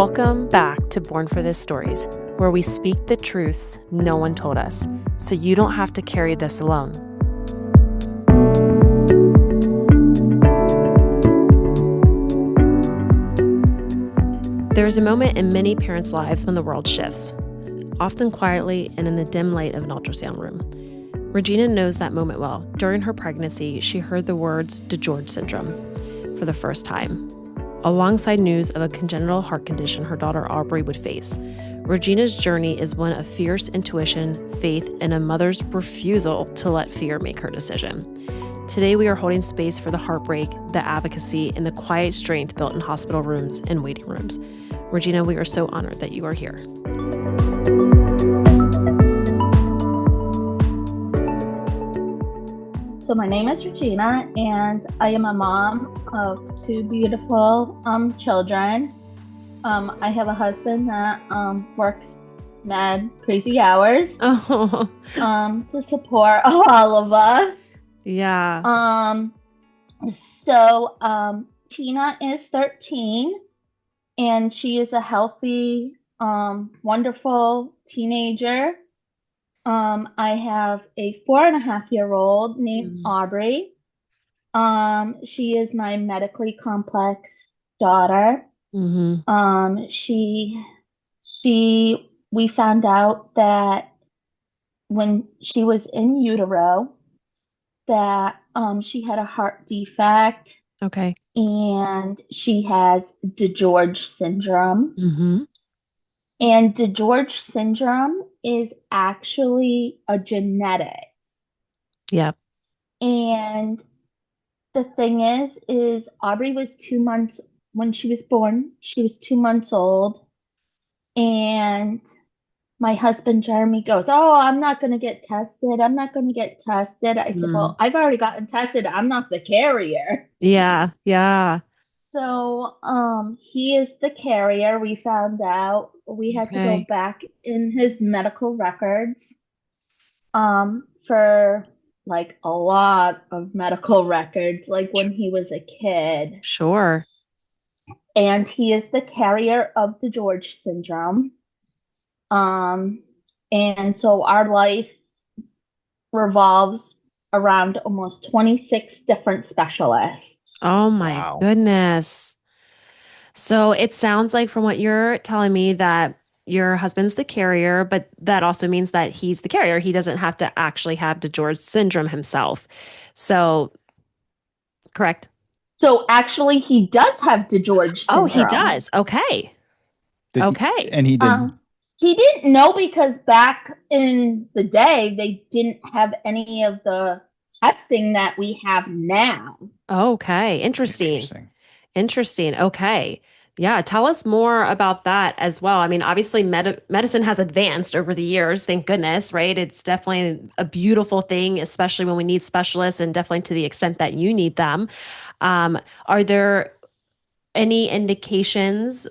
Welcome back to Born for This Stories, where we speak the truths no one told us, so you don't have to carry this alone. There is a moment in many parents' lives when the world shifts, often quietly and in the dim light of an ultrasound room. Regina knows that moment well. During her pregnancy, she heard the words DeGeorge Syndrome for the first time, alongside news of a congenital heart condition her daughter Aubrey would face. Regina's journey is one of fierce intuition, faith, and a mother's refusal to let fear make her decision. Today, we are holding space for the heartbreak, the advocacy, and the quiet strength built in hospital rooms and waiting rooms. Regina, we are so honored that you are here. So my name is Regina, and I am a mom of two beautiful children. I have a husband that works mad crazy hours to support all of us. Yeah. So Tina is 13, and she is a healthy, wonderful teenager. I have a 4.5-year-old named Aubrey. She is my medically complex daughter. Mm-hmm. We found out that when she was in utero that she had a heart defect. Okay. And she has DeGeorge Syndrome. Mm-hmm. And DeGeorge Syndrome is actually a genetic. Yep. And the thing is Aubrey was 2 months when she was born. She was 2 months old. And my husband, Jeremy, goes, "Oh, I'm not going to get tested. I'm not going to get tested." I said, "Well, I've already gotten tested. I'm not the carrier." Yeah. Yeah. So, he is the carrier. We found out we had to go back in his medical records, for like a lot of medical records, like when he was a kid. Sure. And he is the carrier of DeGeorge Syndrome. And so our life revolves around almost 26 different specialists. Oh my goodness. So it sounds like from what you're telling me that your husband's the carrier, but that also means that he's the carrier. He doesn't have to actually have DeGeorge syndrome himself. So, correct? So actually he does have DeGeorge syndrome. Oh, he does. Okay. And he didn't. He didn't know because back in the day, they didn't have any of the testing that we have now. Okay. Interesting. Okay. Yeah. Tell us more about that as well. I mean, obviously medicine has advanced over the years. Thank goodness, right? It's definitely a beautiful thing, especially when we need specialists and definitely to the extent that you need them. Are there any indications?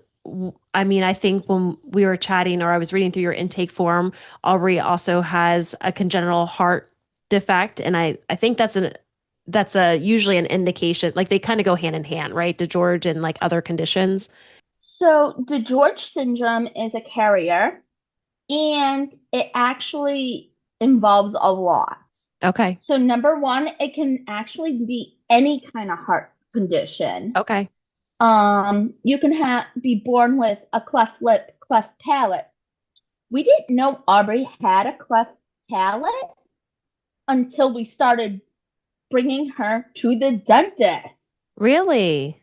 I mean, I think when we were chatting or I was reading through your intake form, Aubrey also has a congenital heart defect. And I think that's usually an indication, like they kind of go hand in hand, right? DeGeorge and like other conditions. So DeGeorge syndrome is a carrier and it actually involves a lot. Okay. So number one, it can actually be any kind of heart condition. Okay. You can be born with a cleft lip, cleft palate. We didn't know Aubrey had a cleft palate until we started bringing her to the dentist. Really?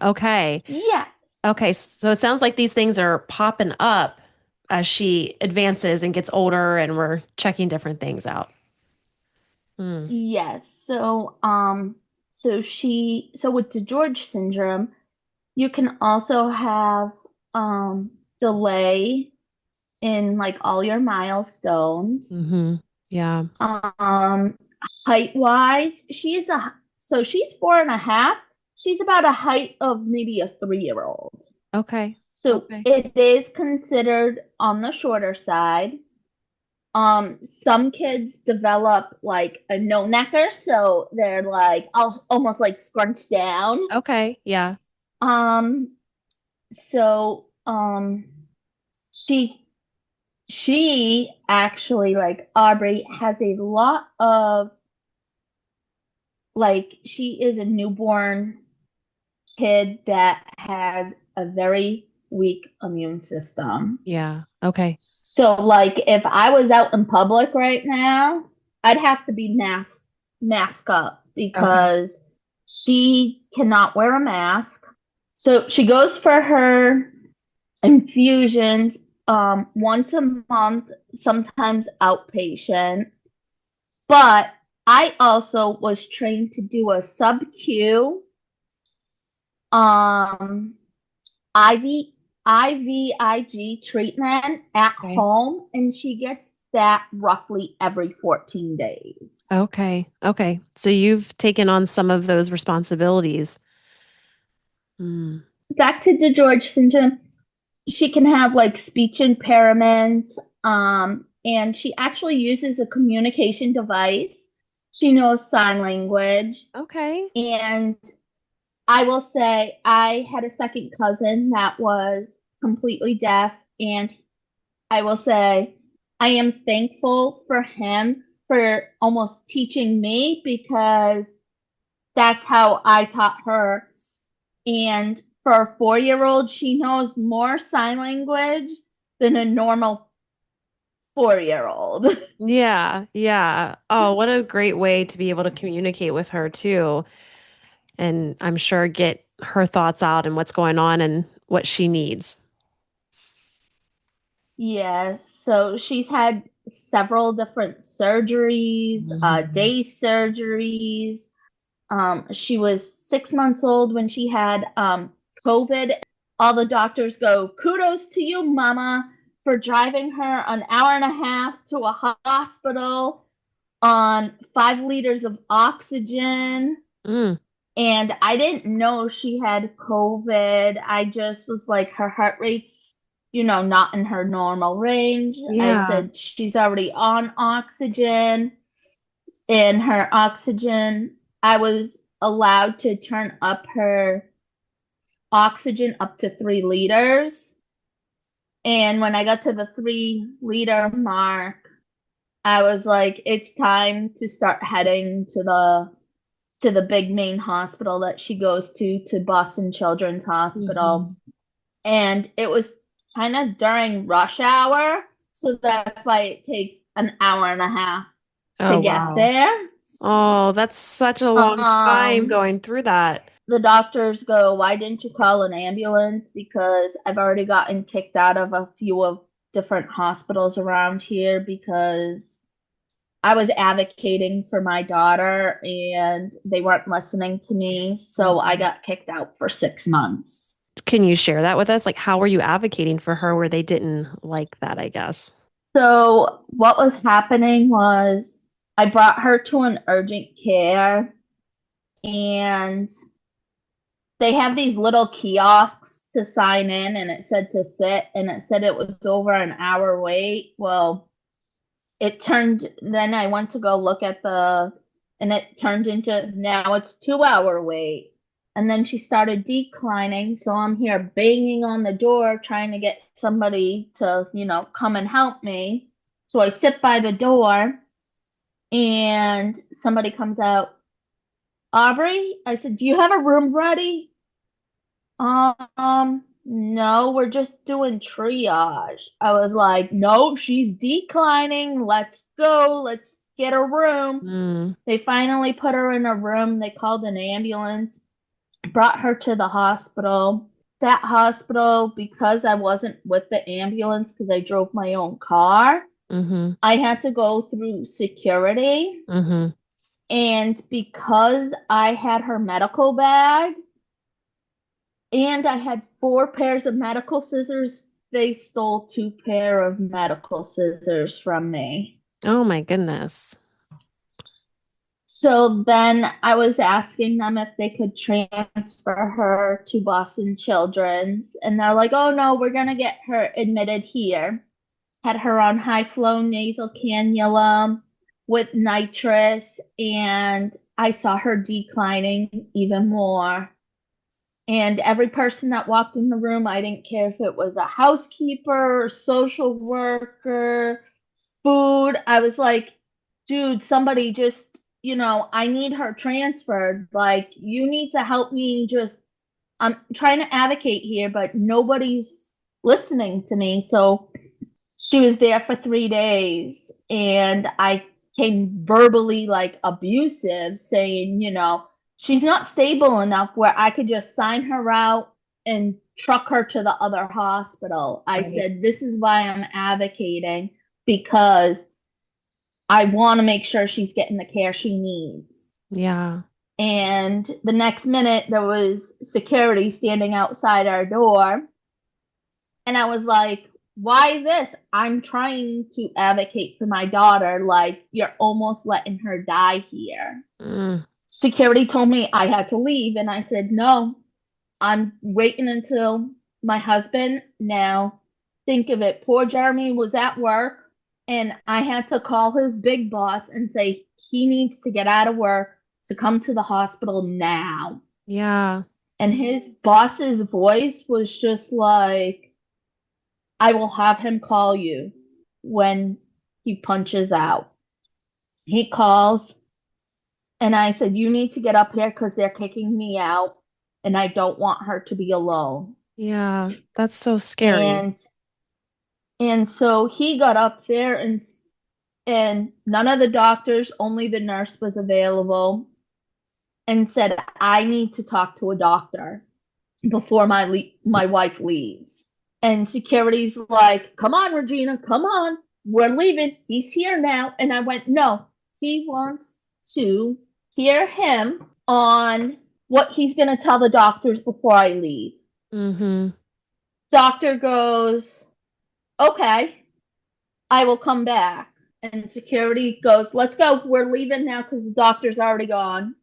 Okay. Yeah. Okay. So it sounds like these things are popping up as she advances and gets older and we're checking different things out. Yes. So with DeGeorge syndrome, you can also have delay in like all your milestones. Mm-hmm. Yeah. Height wise, she's 4.5. She's about a height of maybe a 3-year-old. Okay. So it is considered on the shorter side. Some kids develop like a no-necker, so they're like almost like scrunched down. Okay. Yeah. So she actually, like Aubrey, has a lot of, like, she is a newborn kid that has a very weak immune system. Yeah. Okay. So, like, if I was out in public right now, I'd have to be mask up Okay. because she cannot wear a mask. So she goes for her infusions once a month, sometimes outpatient. But I also was trained to do a sub-Q um IVIG treatment at Okay. home, and she gets that roughly every 14 days. Okay. Okay. So you've taken on some of those responsibilities. Mm. Back to DeGeorge Syndrome, she can have like speech impairments, and she actually uses a communication device. She knows sign language, Okay. and I will say I had a second cousin that was completely deaf, and I will say I am thankful for him for almost teaching me because that's how I taught her. And for a 4-year-old, she knows more sign language than a normal 4-year-old. Yeah. Yeah. Oh, what a great way to be able to communicate with her too. And I'm sure get her thoughts out and what's going on and what she needs. Yes, so she's had several different surgeries, day surgeries. She was 6 months old when she had COVID. All the doctors go, kudos to you, mama, for driving her an hour and a half to a hospital on 5 liters of oxygen. Mm. And I didn't know she had COVID. I just was like, her heart rate's, not in her normal range. I Yeah. said, she's already on oxygen. And her oxygen, I was allowed to turn up her oxygen up to 3 liters. And when I got to the 3 liter mark, I was like, it's time to start heading to the big main hospital that she goes to Boston Children's Hospital. Mhm. And it was kind of during rush hour, so that's why it takes an hour and a half to Oh, get wow. there. Oh, that's such a long time Um, going through that. the doctors go, why didn't you call an ambulance? Because I've already gotten kicked out of a few of different hospitals around here because I was advocating for my daughter and they weren't listening to me. So I Mhm. got kicked out for 6 months. Can you share that with us? Like, how were you advocating for her where they didn't like that, I guess? So what was happening was I brought her to an urgent care, and they have these little kiosks to sign in, and it said to sit, and it said it was over an hour wait. Well, then I went to go look at and it turned into now it's 2 hour wait. And then she started declining. So I'm here banging on the door trying to get somebody to, come and help me. So I sit by the door and somebody comes out. Aubrey, I said, do you have a room ready? No, we're just doing triage. I was like, no, she's declining. Let's go. Let's get a room. Mm. They finally put her in a room. They called an ambulance, brought her to the hospital. That hospital, because I wasn't with the ambulance because I drove my own car, Mm-hmm. I had to go through security. Mm-hmm. And because I had her medical bag, and I had 4 pairs of medical scissors. They stole 2 pair of medical scissors from me. Oh my goodness. So then I was asking them if they could transfer her to Boston Children's. And they're like, oh no, we're going to get her admitted here. Had her on high flow nasal cannula with nitrous. And I saw her declining even more. And every person that walked in the room, I didn't care if it was a housekeeper, social worker, food. I was like, dude, somebody just, I need her transferred. Like, you need to help me I'm trying to advocate here, but nobody's listening to me. So she was there for 3 days, and I came verbally like abusive, saying, she's not stable enough where I could just sign her out and truck her to the other hospital. I said, this is why I'm advocating, because I want to make sure she's getting the care she needs. Yeah. And the next minute, there was security standing outside our door. And I was like, why this? I'm trying to advocate for my daughter. Like, you're almost letting her die here. Security told me I had to leave. And I said, no, I'm waiting until my husband. Now, think of it. Poor Jeremy was at work, and I had to call his big boss and say he needs to get out of work to come to the hospital now. Yeah. And his boss's voice was just like, I will have him call you when he punches out. He calls, and I said, you need to get up here because they're kicking me out, and I don't want her to be alone. Yeah, that's so scary. And so he got up there, and none of the doctors, only the nurse was available, and said, I need to talk to a doctor before my wife leaves. And security's like, come on, Regina, come on. We're leaving. He's here now. And I went, no, he wants to hear him on what he's going to tell the doctors before I leave. Doctor goes, okay, I will come back. And security goes, let's go. We're leaving now because the doctor's already gone.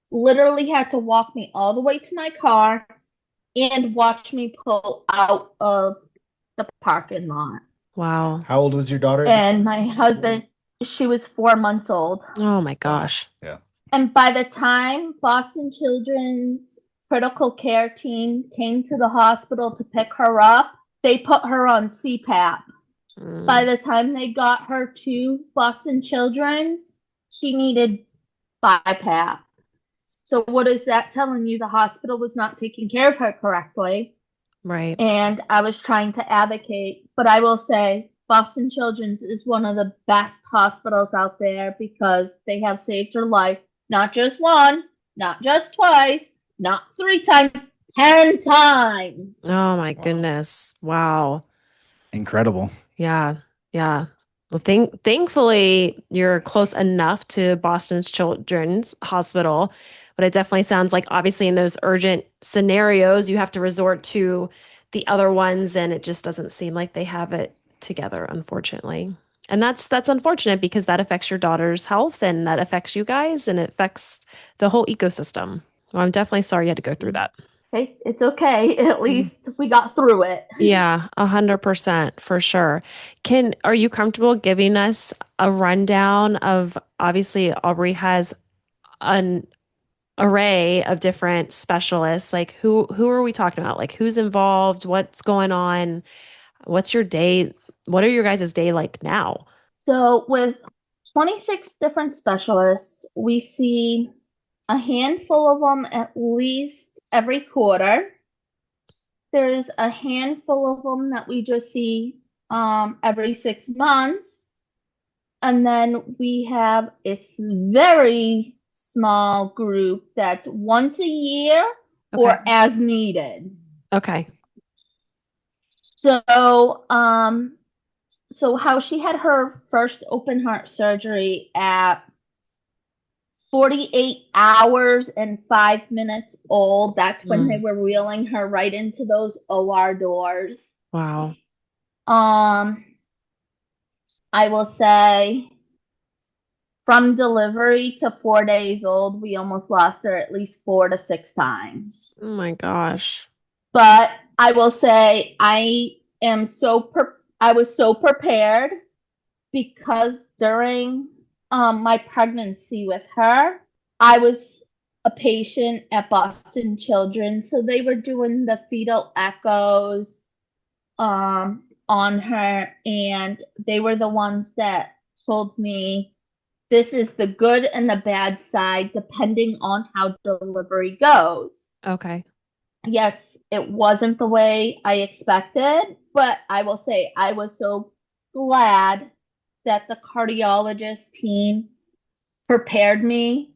Literally had to walk me all the way to my car and watch me pull out of the parking lot. Wow. How old was your daughter? And my husband, she was 4 months old. Oh my gosh. Wow. Yeah. And by the time Boston Children's critical care team came to the hospital to pick her up, they put her on CPAP. By the time they got her to Boston Children's, she needed BiPAP. So what is that telling you? The hospital was not taking care of her correctly. Right. And I was trying to advocate. But I will say Boston Children's is one of the best hospitals out there because they have saved her life. Not just one, not just twice, not 3 times, 10 times. Oh my goodness. Wow. Incredible. Yeah. Yeah. Well, thankfully, you're close enough to Boston's Children's Hospital, but it definitely sounds like obviously in those urgent scenarios, you have to resort to the other ones, and it just doesn't seem like they have it together, unfortunately. And that's unfortunate because that affects your daughter's health and that affects you guys and it affects the whole ecosystem. Well, I'm definitely sorry you had to go through that. Hey, it's okay. At least we got through it. Yeah, 100% for sure. Are you comfortable giving us a rundown of, obviously Aubrey has an array of different specialists. Like who are we talking about? Like who's involved? What's going on? What's your day? What are your guys' day like now? So with 26 different specialists, we see a handful of them at least every quarter. There's a handful of them that we just see every 6 months. And then we have a very small group that's once a year or as needed. Okay. So, so how she had her first open heart surgery at 48 hours and 5 minutes old. That's when they were wheeling her right into those OR doors. Wow. I will say from delivery to 4 days old, we almost lost her at least 4 to 6 times. Oh my gosh. But I will say I was so prepared because during my pregnancy with her, I was a patient at Boston Children's. So they were doing the fetal echoes on her, and they were the ones that told me this is the good and the bad side depending on how delivery goes. Okay. Yes, it wasn't the way I expected, but I will say I was so glad that the cardiologist team prepared me.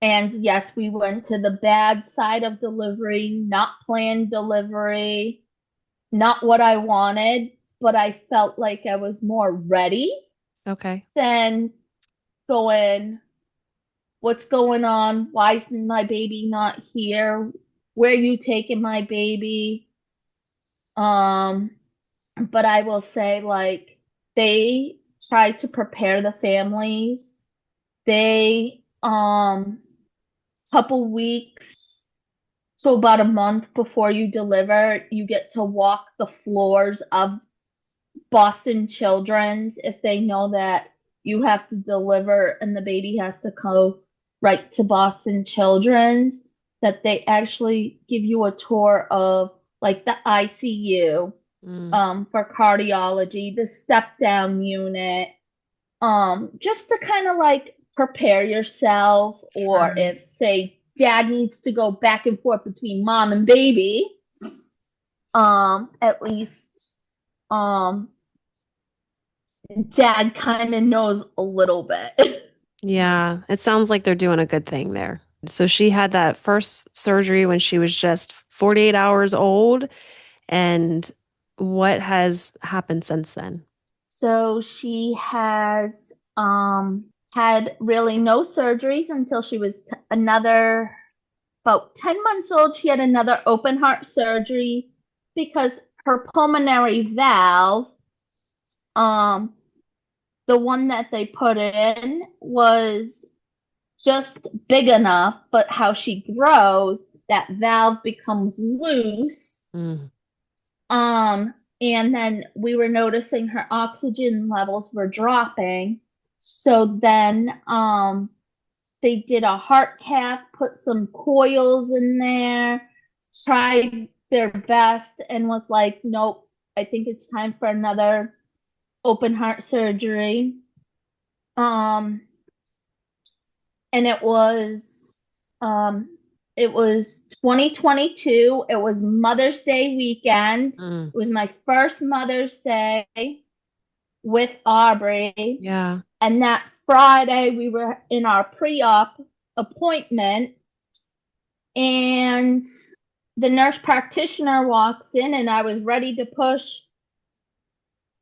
And yes, we went to the bad side of delivery, not planned delivery, not what I wanted, but I felt like I was more ready Okay. than going, what's going on? Why is my baby not here? Where are you taking my baby? But I will say, like, they tried to prepare the families. They, couple weeks, so about a month before you deliver, you get to walk the floors of Boston Children's if they know that you have to deliver and the baby has to go right to Boston Children's, that they actually give you a tour of like the ICU, for cardiology, the step down unit, just to kind of like prepare yourself, or Sure. if say dad needs to go back and forth between mom and baby, at least um dad kind of knows a little bit. Yeah, it sounds like they're doing a good thing there. So she had that first surgery when she was just 48 hours old. And what has happened since then? So she has had really no surgeries until she was another about 10 months old. She had another open heart surgery because her pulmonary valve, um the one that they put in, was just big enough, but how she grows, that valve becomes loose. Mm. Um, and then we were noticing her oxygen levels were dropping. So then they did a heart cath, put some coils in there, tried their best, and was like, nope, I think it's time for another open heart surgery. Um, and it was 2022. It was Mother's Day weekend. Mm. It was my first Mother's Day with Aubrey. Yeah. And that Friday we were in our pre-op appointment, and the nurse practitioner walks in, and I was ready to push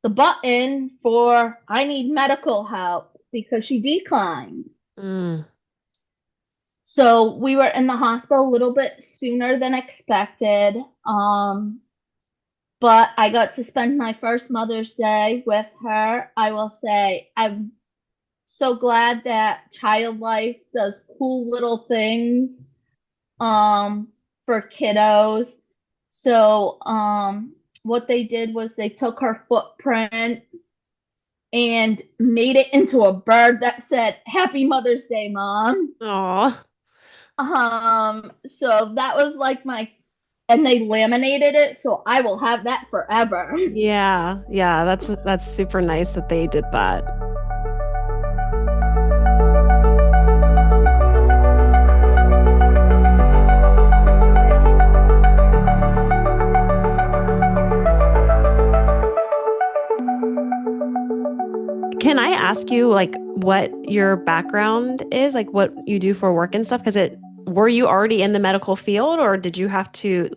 the button for I need medical help because she declined. Mm. So we were in the hospital a little bit sooner than expected. But I got to spend my first Mother's Day with her. I will say I'm so glad that Child Life does cool little things for kiddos. So what they did was they took her footprint and made it into a bird that said Happy Mother's Day, Mom. Aw. So that was like and they laminated it, so I will have that forever. Yeah. Yeah. That's super nice that they did that. Can I ask you like what your background is, like what you do for work and stuff? Were you already in the medical field or did you have to,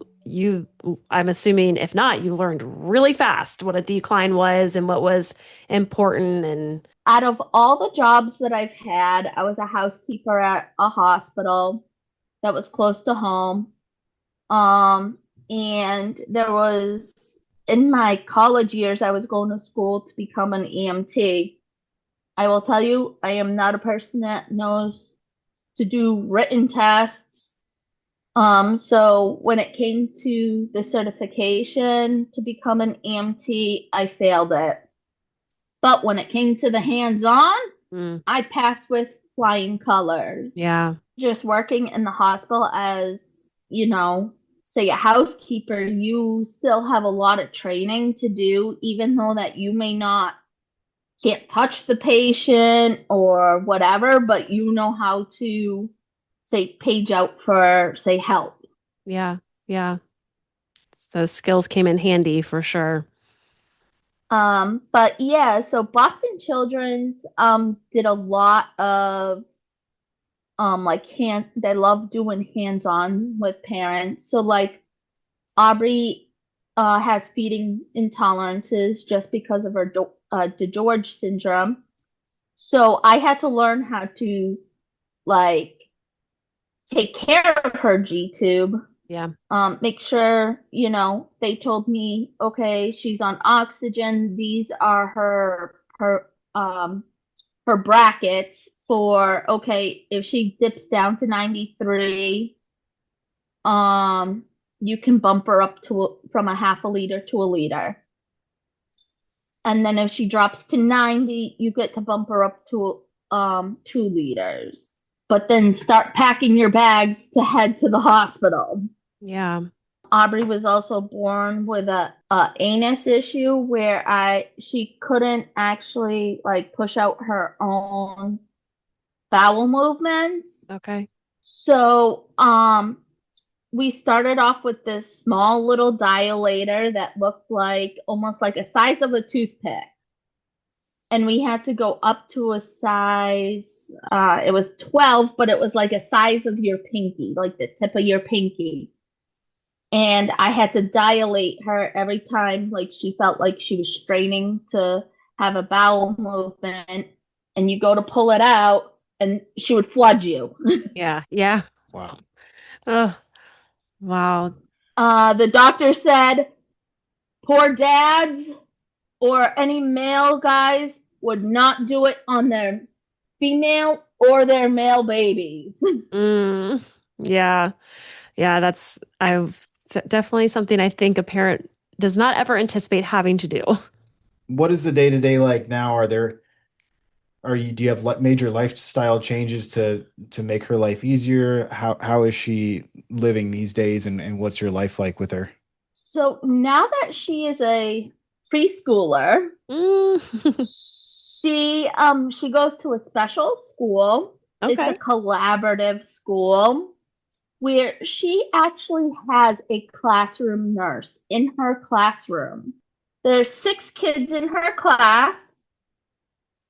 I'm assuming if not, you learned really fast what a decline was and what was important and Out of all the jobs that I've had, I was a housekeeper at a hospital that was close to home. And there was, in my college years, I was going to school to become an EMT. I will tell you, I am not a person that knows to do written tests. So when it came to the certification to become an EMT, I failed it. But when it came to the hands-on, mm, I passed with flying colors. yeah. just working in the hospital as, say a housekeeper, you still have a lot of training to do, even though that you may not can't touch the patient or whatever, but you know how to say page out for say help. Yeah. Yeah. So skills came in handy for sure. But yeah, so Boston Children's did a lot of like they love doing hands-on with parents. So like Aubrey has feeding intolerances just because of her DeGeorge syndrome. So I had to learn how to like take care of her G tube. Yeah. Make sure, they told me, okay, she's on oxygen. These are her brackets for, okay, if she dips down to 93, you can bump her up from a half a liter to a liter. And then if she drops to 90, you get to bump her up to 2 liters. But then start packing your bags to head to the hospital. Yeah. Aubrey was also born with a anus issue where she couldn't actually like push out her own bowel movements. Okay. So we started off with this small little dilator that looked like almost like a size of a toothpick. And we had to go up to a size, it was 12, but it was like a size of your pinky, like the tip of your pinky. And I had to dilate her every time, like she felt like she was straining to have a bowel movement. And you go to pull it out, and she would flood you. Yeah. Yeah. Wow. Oh, wow. The doctor said poor dads or any male guys would not do it on their female or their male babies. Mm, yeah. Yeah. That's definitely something I think a parent does not ever anticipate having to do. What is the day to day like now? Do you have major lifestyle changes to make her life easier? How is she living these days, and what's your life like with her? So now that she is a preschooler, Mm. she goes to a special school. It's a Okay. collaborative school where she actually has a classroom nurse in her classroom. There's 6 kids in her class.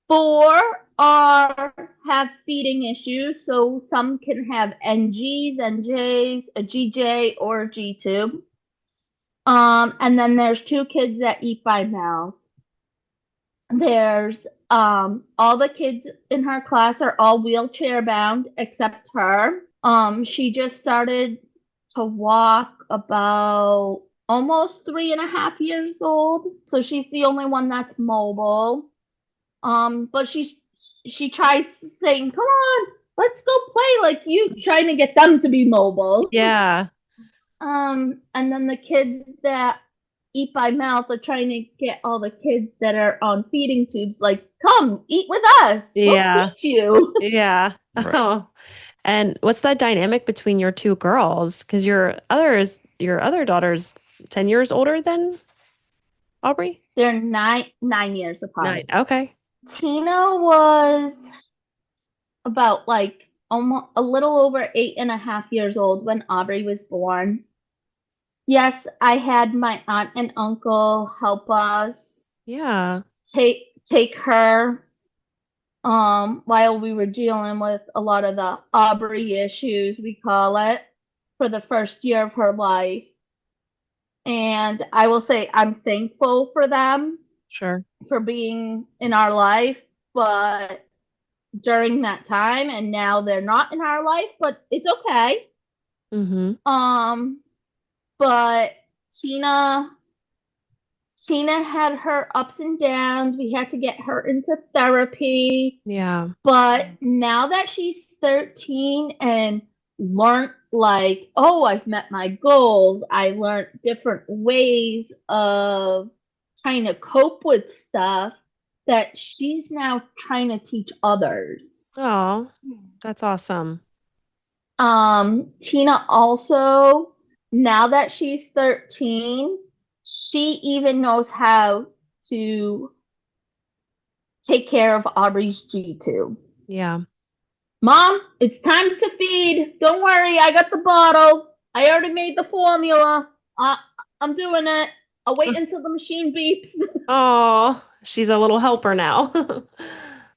4 have feeding issues, so some can have NGs, NJs, a GJ, or a G tube. And then there's 2 kids that eat by mouth. There's all the kids in her class are all wheelchair bound except her. She just started to walk about almost 3.5 years old, so she's the only one that's mobile. But she tries saying, "Come on, let's go play," like you trying to get them to be mobile. Yeah. And then the kids that eat by mouth are trying to get all the kids that are on feeding tubes, like, come eat with us. We'll Yeah. teach you. Yeah. Right. Oh. And what's that dynamic between your two girls? Because your other daughter's 10 years older than Aubrey? They're 9 years Nine. apart. Okay. Tina was about like almost a little over 8.5 years old when Aubrey was born. Yes, I had my aunt and uncle help us Yeah. take her while we were dealing with a lot of the Aubrey issues, we call it, for the first year of her life. And I will say I'm thankful for them Sure. for being in our life, but during that time, and now they're not in our life, but it's okay. Mm-hmm. Um, but Tina Tina had her ups and downs. We had to get her into therapy. Yeah. But now that she's 13 and learned, like, oh, I've met my goals, I learned different ways of trying to cope with stuff that she's now trying to teach others. Oh, that's awesome. Tina also, now that she's 13, she even knows how to take care of Aubrey's G2. Yeah. Mom, it's time to feed. Don't worry, I got the bottle. I already made the formula. I'm doing it. I'll wait until the machine beeps. Oh, she's a little helper now.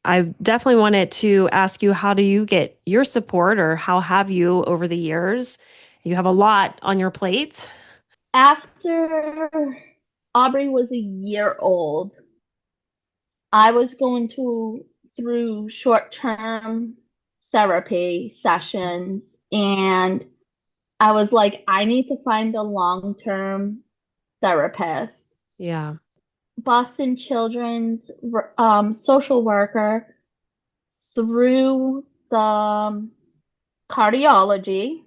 I definitely wanted to ask you, how do you get your support, or how have you over the years? You have a lot on your plate. After Aubrey was a year old, I was going through short-term therapy sessions, and I was like, I need to find a long-term therapist. Yeah. Boston Children's social worker through the cardiology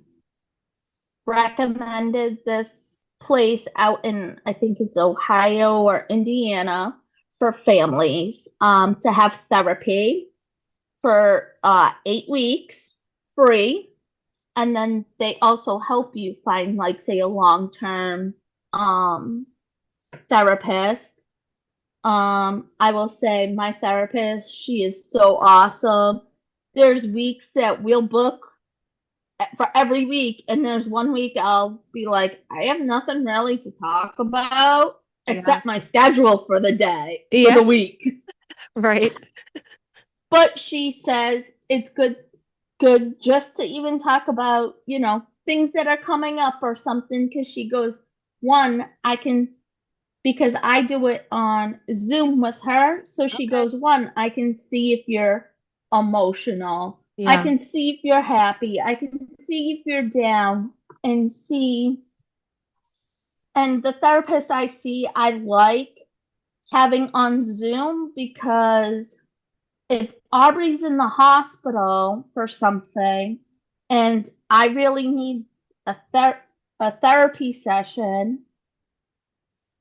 recommended this place out in, I think it's Ohio or Indiana, for families to have therapy for 8 weeks free. And then they also help you find, like, say, a long-term therapist. I will say my therapist, she is so awesome. There's weeks that we'll book for every week, and there's one week I'll be like, I have nothing really to talk about Yeah. except my schedule for the day, for the Yeah. week. Right. But she says it's good just to even talk about, things that are coming up or something, because she goes, one, I can, because I do it on Zoom with her. So she Okay. goes, one, I can see if you're emotional. I Yeah. can see if you're happy. I can see if you're down and see. And the therapist I see, I like having on Zoom, because if Aubrey's in the hospital for something and I really need a therapy session,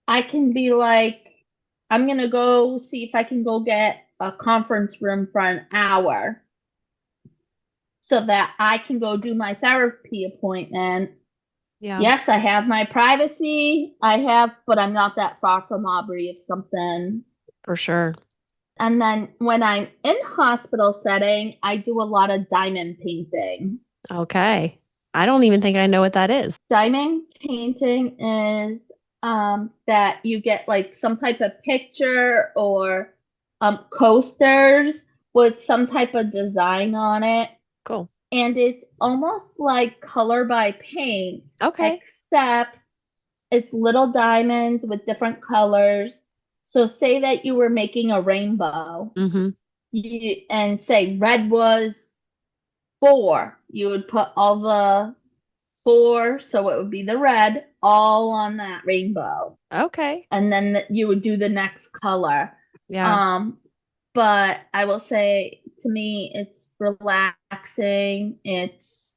I can be like, I'm gonna go see if I can go get a conference room for an hour so that I can go do my therapy appointment. Yeah. Yes, I have my privacy. But I'm not that far from Aubrey if something. For sure. And then when I'm in hospital setting, I do a lot of diamond painting. Okay. I don't even think I know what that is. Diamond painting is that you get like some type of picture or coasters with some type of design on it. Cool. And it's almost like color by paint, Okay. except it's little diamonds with different colors. So say that you were making a rainbow, Mm-hmm. and say red was 4. You would put all the 4, so it would be the red, all on that rainbow. Okay. And then you would do the next color. Yeah. Um, but I will say, to me, it's relaxing. It's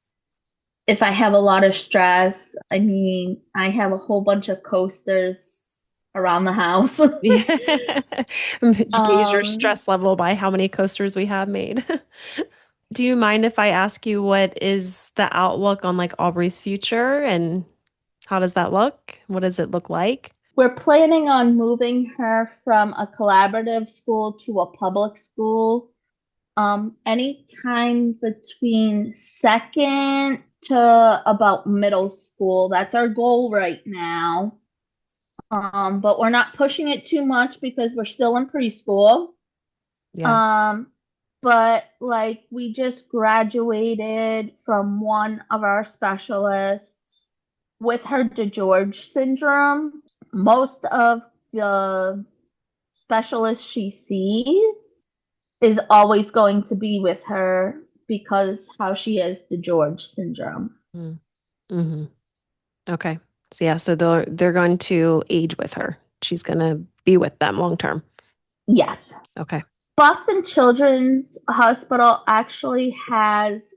If I have a lot of stress, I mean, I have a whole bunch of coasters around the house. Yeah. Gauge your Um, stress level by how many coasters we have made. Do you mind if I ask you what is the outlook on like Aubrey's future, and how does that look? What does it look like? we're planning on moving her from a collaborative school to a public school. Anytime between second to about middle school. That's our goal right now. But we're not pushing it too much because we're still in preschool. Yeah. Um, but like we just graduated from one of our specialists with her DeGeorge syndrome. Most of the specialists she sees is always going to be with her because how she has DeGeorge syndrome. Mm-hmm. Okay. So yeah, so they're going to age with her. She's going to be with them long term. Yes. Okay. Boston Children's Hospital actually has,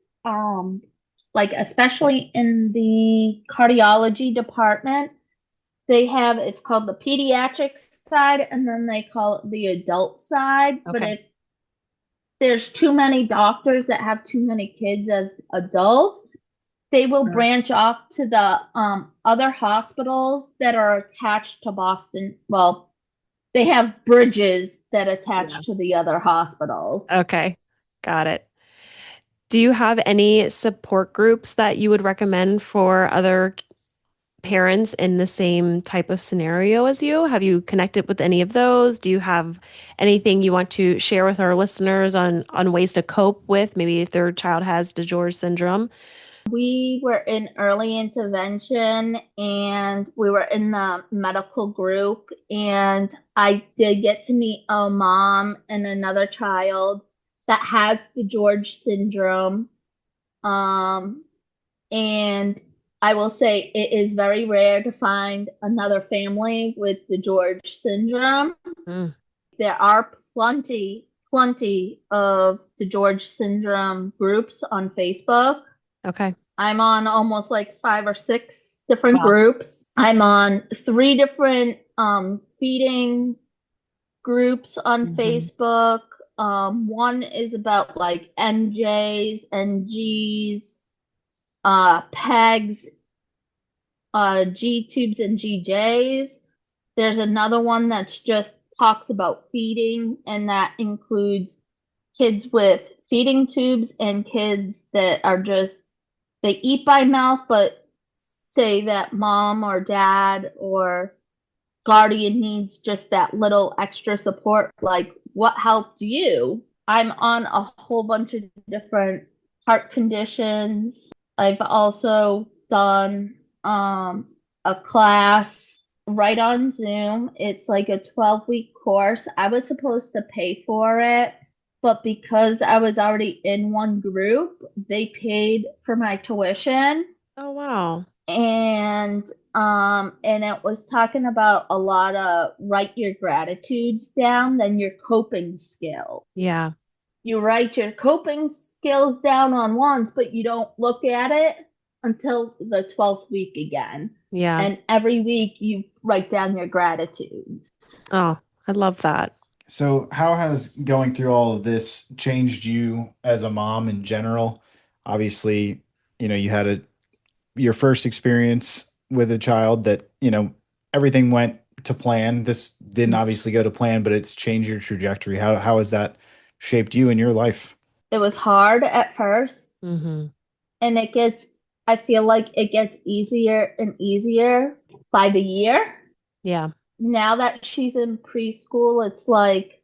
like, especially in the cardiology department, they have, it's called the pediatric side, and then they call it the adult side. But Okay. if there's too many doctors that have too many kids as adults, They will Sure. branch off to the other hospitals that are attached to Boston. Well, they have bridges that Yeah. attach to the other hospitals. Okay. Got it. Do you have any support groups that you would recommend for other parents in the same type of scenario as you? Have you connected with any of those? Do you have anything you want to share with our listeners on ways to cope with maybe if their child has DeGeorge syndrome? We were in early intervention and we were in the medical group, and I did get to meet a mom and another child that has the George syndrome. Um, and I will say it is very rare to find another family with the George syndrome. Mm, There are plenty of the George syndrome groups on Facebook. okay. I'm on almost like 5 or 6 different Wow. groups. I'm on 3 different feeding groups on Hmm. Facebook. One is about like MJs, NGs, PEGs, G tubes, and GJs. There's another one that's just talks about feeding, and that includes kids with feeding tubes and kids that are just they eat by mouth, but say that mom or dad or guardian needs just that little extra support. Like, what helped you? I'm on a whole bunch of different heart conditions. I've also done a class right on Zoom. It's like a 12-week course. I was supposed to pay for it, but because I was already in one group, they paid for my tuition. Oh, wow. And it was talking about a lot of write your gratitudes down, then your coping skills. Yeah. You write your coping skills down on once, but you don't look at it until the 12th week again. Yeah. And every week you write down your gratitudes. Oh, I love that. So, how has going through all of this changed you as a mom in general? Obviously, you had your first experience with a child that, everything went to plan. This didn't obviously go to plan, but it's changed your trajectory. How has that shaped you in your life? It was hard at first, Hmm. and I feel like it gets easier and easier by the year. Yeah. Now that she's in preschool, it's like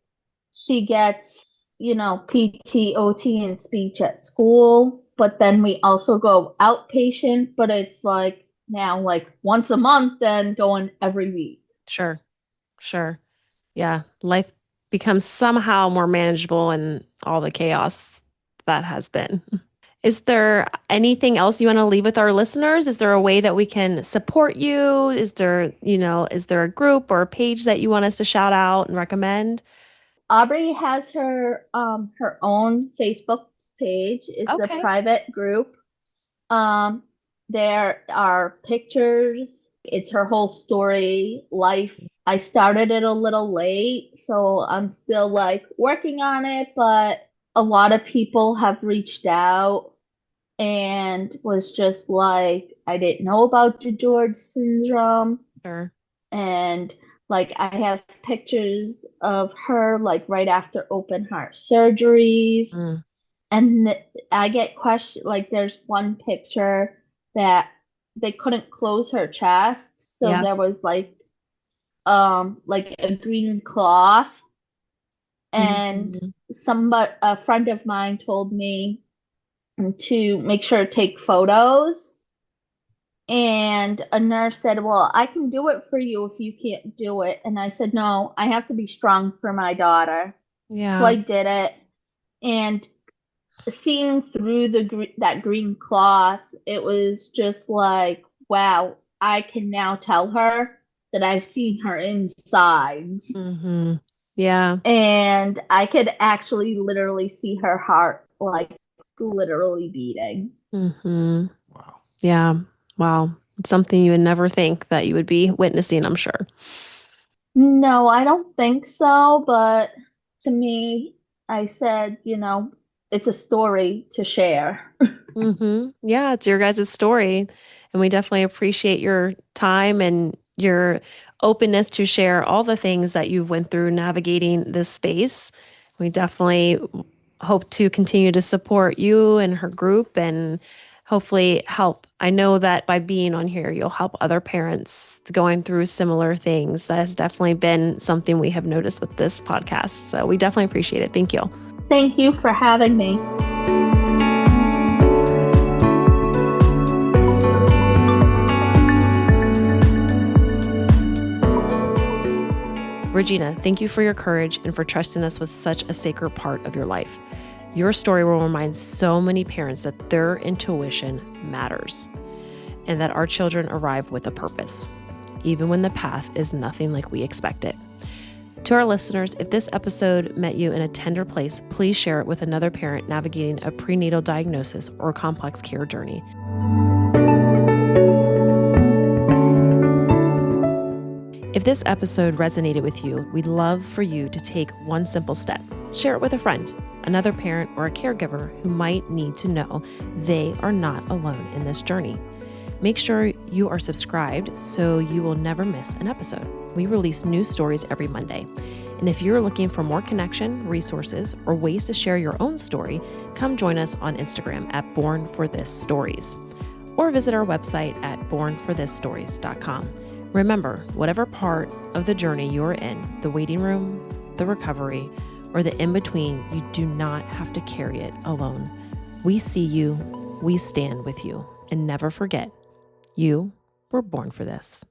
she gets, PT, OT, and speech at school, but then we also go outpatient, but it's like now like once a month, then going every week. Sure. Sure. Yeah. Life becomes somehow more manageable and all the chaos that has been. Is there anything else you want to leave with our listeners? Is there a way that we can support you? Is there a group or a page that you want us to shout out and recommend? Aubrey has her own Facebook page. It's a Okay. private group. Um, there are pictures. It's her whole story, life. I started it a little late, so I'm still like working on it, but a lot of people have reached out and was just like, I didn't know about DeGeorge syndrome. Sure. And like, I have pictures of her like right after open heart surgeries. Mm, And I get questions like there's one picture that they couldn't close her chest, so yeah. there was like a green cloth, and Mhm. a friend of mine told me to make sure to take photos. And a nurse said, "Well, I can do it for you if you can't do it." And I said, "No, I have to be strong for my daughter." So Yeah. I did it. And seeing through that green cloth, it was just like, wow, I can now tell her that I've seen her insides. Hmm. Yeah. And I could actually literally see her heart like literally beating. Hmm. Wow. Yeah. Wow. It's something you would never think that you would be witnessing, I'm sure. No, I don't think so, but to me, I said, it's a story to share. Yeah, it's your guys' story. And we definitely appreciate your time and your openness to share all the things that you've went through navigating this space. We definitely hope to continue to support you and her group and hopefully help. I know that by being on here, you'll help other parents going through similar things. That has definitely been something we have noticed with this podcast. So we definitely appreciate it. Thank you. Thank you for having me. Regina, thank you for your courage and for trusting us with such a sacred part of your life. Your story will remind so many parents that their intuition matters and that our children arrive with a purpose, even when the path is nothing like we expected. To our listeners, if this episode met you in a tender place, please share it with another parent navigating a prenatal diagnosis or complex care journey. If this episode resonated with you, we'd love for you to take one simple step. Share it with a friend, another parent, or a caregiver who might need to know they are not alone in this journey. Make sure you are subscribed so you will never miss an episode. We release new stories every Monday. And if you're looking for more connection, resources, or ways to share your own story, come join us on Instagram at Born for This Stories, or visit our website at bornforthisstories.com. Remember, whatever part of the journey you're in, the waiting room, the recovery, or the in-between, you do not have to carry it alone. We see you, we stand with you, and never forget, you were born for this.